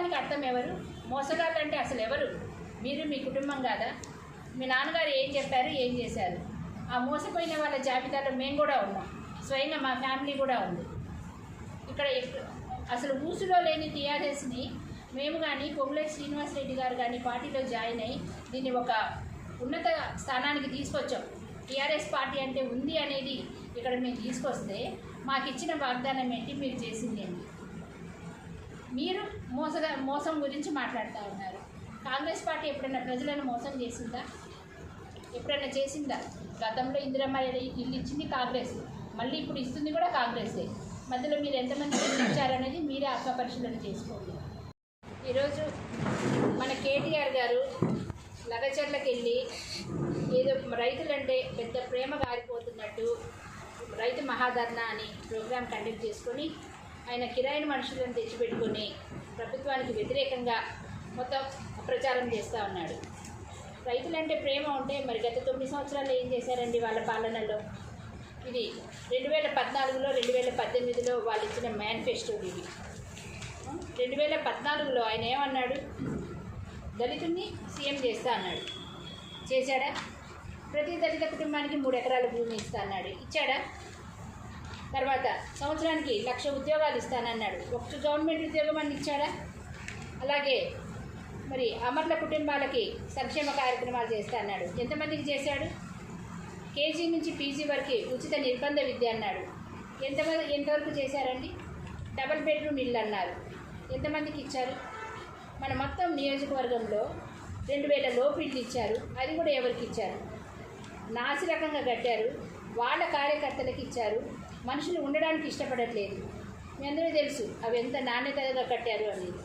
మోసానికి అర్థం ఎవరు? మోసగాళ్ళు అంటే అసలు ఎవరు? మీరు, మీ కుటుంబం కాదా? మీ నాన్నగారు ఏం చెప్పారు, ఏం చేశారు? ఆ మోసపోయిన వాళ్ళ జాబితాలో మేము కూడా ఉన్నాం, స్వయంగా మా ఫ్యామిలీ కూడా ఉంది. ఇక్కడ అసలు ఊసులో లేని టీఆర్ఎస్ని మేము కానీ, పొంగులేటి శ్రీనివాసరెడ్డి గారు కానీ పార్టీలో జాయిన్ అయ్యి దీన్ని ఒక ఉన్నత స్థానానికి తీసుకొచ్చాం. టీఆర్ఎస్ పార్టీ అంటే ఉంది అనేది ఇక్కడ మేము తీసుకొస్తే మాకు ఇచ్చిన వాగ్దానం ఏంటి, మీరు చేసింది ఏంటి? మీరు మోసం గురించి మాట్లాడుతూ ఉన్నారు. కాంగ్రెస్ పార్టీ ఎప్పుడైనా ప్రజలను మోసం చేసిందా? ఎప్పుడైనా చేసిందా? గతంలో ఇందిరమ్మ ఇల్లు ఇచ్చింది కాంగ్రెస్, మళ్ళీ ఇప్పుడు ఇస్తుంది కూడా కాంగ్రెసే. మధ్యలో మీరు ఎంతమంది ఇచ్చారనేది మీరే ఆత్మపరిశీలన చేసుకోండి. ఈరోజు మన కేటీఆర్ గారు లగచర్లకు వెళ్ళి ఏదో రైతులంటే పెద్ద ప్రేమ గారిపోతున్నట్టు రైతు మహాధర్నా అని ప్రోగ్రాం కండక్ట్ చేసుకొని ఆయన కిరాయిన మనుషులను తెచ్చిపెట్టుకొని ప్రభుత్వానికి వ్యతిరేకంగా మొత్తం ప్రచారం చేస్తూ ఉన్నాడు. రైతులంటే ప్రేమ ఉంటే మరి గత 9 సంవత్సరాలు ఏం చేశారండి వాళ్ళ పాలనలో? ఇది 2014లో 2018లో వాళ్ళు ఇచ్చిన మేనిఫెస్టోలు ఇవి. 2014లో ఆయన ఏమన్నాడు? దళితుడిని సీఎం చేస్తా అన్నాడు. చేశాడా? ప్రతి దళిత కుటుంబానికి 3 ఎకరాల భూమి ఇస్తా అన్నాడు. ఇచ్చాడా? తర్వాత సంవత్సరానికి 1,00,000 ఉద్యోగాలు ఇస్తానన్నాడు. ఒక గవర్నమెంట్ ఉద్యోగం అని ఇచ్చాడా? అలాగే మరి అమరుల కుటుంబాలకి సంక్షేమ కార్యక్రమాలు చేస్తా అన్నాడు. ఎంతమందికి చేశాడు? కేజీ నుంచి పీజీ వరకు ఉచిత నిర్బంధ విద్య అన్నాడు. ఎంతవరకు చేశారండి? డబుల్ బెడ్రూమ్ ఇల్లు అన్నారు. ఎంతమందికి ఇచ్చారు? మన మొత్తం నియోజకవర్గంలో 2,000 లోపు ఇల్లు ఇచ్చారు. అది కూడా ఎవరికి ఇచ్చారు? నాసి రకంగా కట్టారు, వాళ్ళ కార్యకర్తలకు ఇచ్చారు. మనుషులు ఉండడానికి ఇష్టపడట్లేదు. మీ అందరూ తెలుసు అవి ఎంత నాణ్యతగా కట్టారు అనేది.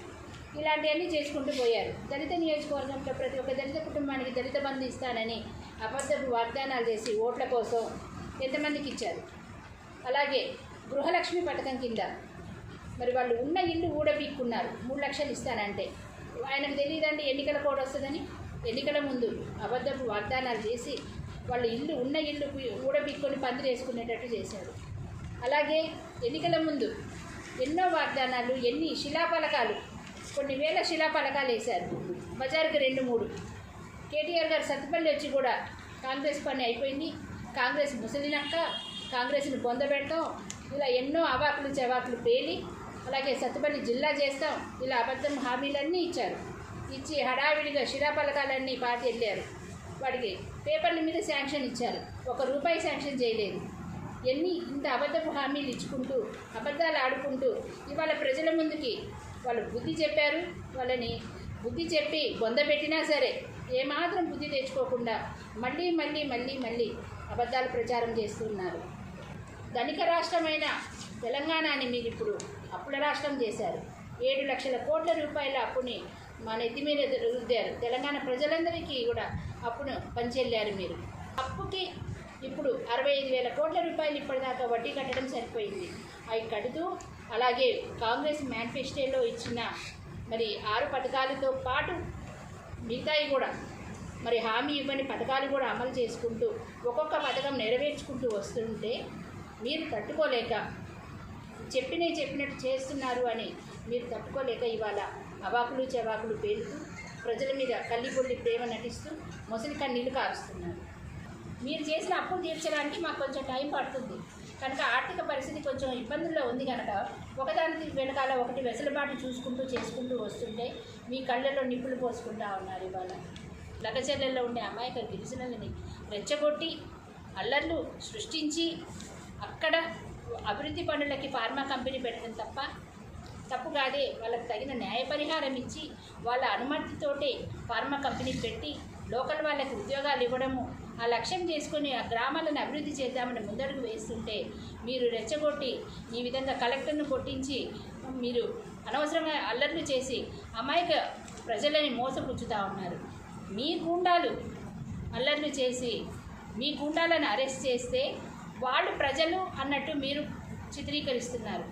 ఇలాంటివన్నీ చేసుకుంటూ పోయారు. దళిత నియోజకవర్గంలో ప్రతి ఒక్క దళిత కుటుంబానికి దళిత బంధు ఇస్తానని అబద్ధపు వాగ్దానాలు చేసి ఓట్ల కోసం ఎంతమందికి ఇచ్చారు? అలాగే గృహలక్ష్మి పథకం కింద మరి వాళ్ళు ఉన్న ఇల్లు ఊడబీక్కున్నారు. 3 లక్షలు ఇస్తానంటే ఆయనకు తెలియదండి ఎన్నికల కోడ్ వస్తుందని. ఎన్నికల ముందు అబద్ధపు వాగ్దానాలు చేసి వాళ్ళు ఉన్న ఇల్లు ఊడబీక్కొని పందిరి వేసుకునేటట్టు చేశారు. అలాగే ఎన్నికల ముందు ఎన్నో వాగ్దానాలు, ఎన్ని శిలాఫలకాలు, కొన్ని వేల శిలాఫలకాలు వేశారు. బజార్కి 2-3. కేటీఆర్ గారు సత్తుపల్లి వచ్చి కూడా కాంగ్రెస్ పని అయిపోయింది, కాంగ్రెస్ ముసలినక్క, కాంగ్రెస్ని పొందబెడతాం, ఇలా ఎన్నో అవాకులు చవాకులు పేలి అలాగే సత్తుపల్లి జిల్లా చేస్తాం, ఇలా అబద్ధం హామీలన్నీ ఇచ్చారు. ఇచ్చి హడావిడిగా శిలాఫలకాలన్నీ పార్టీ వెళ్ళారు. వాడికి పేపర్ల మీద శాంక్షన్ ఇచ్చారు, ₹1 శాంక్షన్ చేయలేదు. ఇంత అబద్ధపు హామీలు ఇచ్చుకుంటూ అబద్ధాలు ఆడుకుంటూ ఇవాళ ప్రజల ముందుకి వాళ్ళు బుద్ధి చెప్పారు. వాళ్ళని బుద్ధి చెప్పి బొందబెట్టినా సరే ఏమాత్రం బుద్ధి తెచ్చుకోకుండా మళ్ళీ అబద్ధాలు ప్రచారం చేస్తున్నారు. ధనిక రాష్ట్రమైన తెలంగాణని మీరు ఇప్పుడు అప్పుల రాష్ట్రం చేశారు. 7 లక్షల కోట్ల రూపాయల అప్పుని మా నెత్తి మీద రుద్దారు. తెలంగాణ ప్రజలందరికీ కూడా అప్పును పంచెల్లారు మీరు. అప్పుకి ఇప్పుడు 65,000 కోట్ల రూపాయలు ఇప్పటిదాకా వడ్డీ కట్టడం సరిపోయింది. అవి కడుతూ అలాగే కాంగ్రెస్ మేనిఫెస్టోలో ఇచ్చిన మరి 6 పథకాలతో పాటు మిగతాయి కూడా మరి హామీ ఇవ్వని పథకాలు కూడా అమలు చేసుకుంటూ ఒక్కొక్క పథకం నెరవేర్చుకుంటూ వస్తుంటే మీరు తట్టుకోలేక చెప్పినట్టు చేస్తున్నారు అని మీరు తట్టుకోలేక ఇవాళ అవాకులు చవాకులు పేలుతూ ప్రజల మీద కల్లిబొల్లి ప్రేమ నటిస్తూ మొసలి కన్నీళ్లు కారుస్తున్నారు. మీరు చేసిన అప్పులు తీర్చడానికి మాకు కొంచెం టైం పడుతుంది కనుక ఆర్థిక పరిస్థితి కొంచెం ఇబ్బందుల్లో ఉంది కనుక ఒకదానికి వెనకాల ఒకటి వెసులుబాటు చేసుకుంటూ వస్తుంటే మీ కళ్ళల్లో నిప్పులు పోసుకుంటా ఉన్నారు. ఇవాళ లగచర్లలో ఉండే అమాయక గిరిజనులని రెచ్చగొట్టి అల్లర్లు సృష్టించి అక్కడ అభివృద్ధి పనులకి ఫార్మా కంపెనీ పెట్టడం తప్పు కాదే. వాళ్ళకి తగిన న్యాయ పరిహారం ఇచ్చి వాళ్ళ అనుమతితోటే ఫార్మా కంపెనీ పెట్టి లోకల్ వాళ్ళకి ఉద్యోగాలు ఇవ్వడము ఆ లక్ష్యం చేసుకొని ఆ గ్రామాలను అభివృద్ధి చేద్దామని ముందడుగు వేస్తుంటే మీరు రెచ్చగొట్టి ఈ విధంగా కలెక్టర్ను కొట్టించి మీరు అనవసరంగా అల్లర్లు చేసి అమాయక ప్రజలని మోసపుచ్చుతూ ఉన్నారు. మీ గూండాలు అల్లర్లు చేసి మీ గూండాలను అరెస్ట్ చేస్తే వాళ్ళు ప్రజలు అన్నట్టు మీరు చిత్రీకరిస్తున్నారు.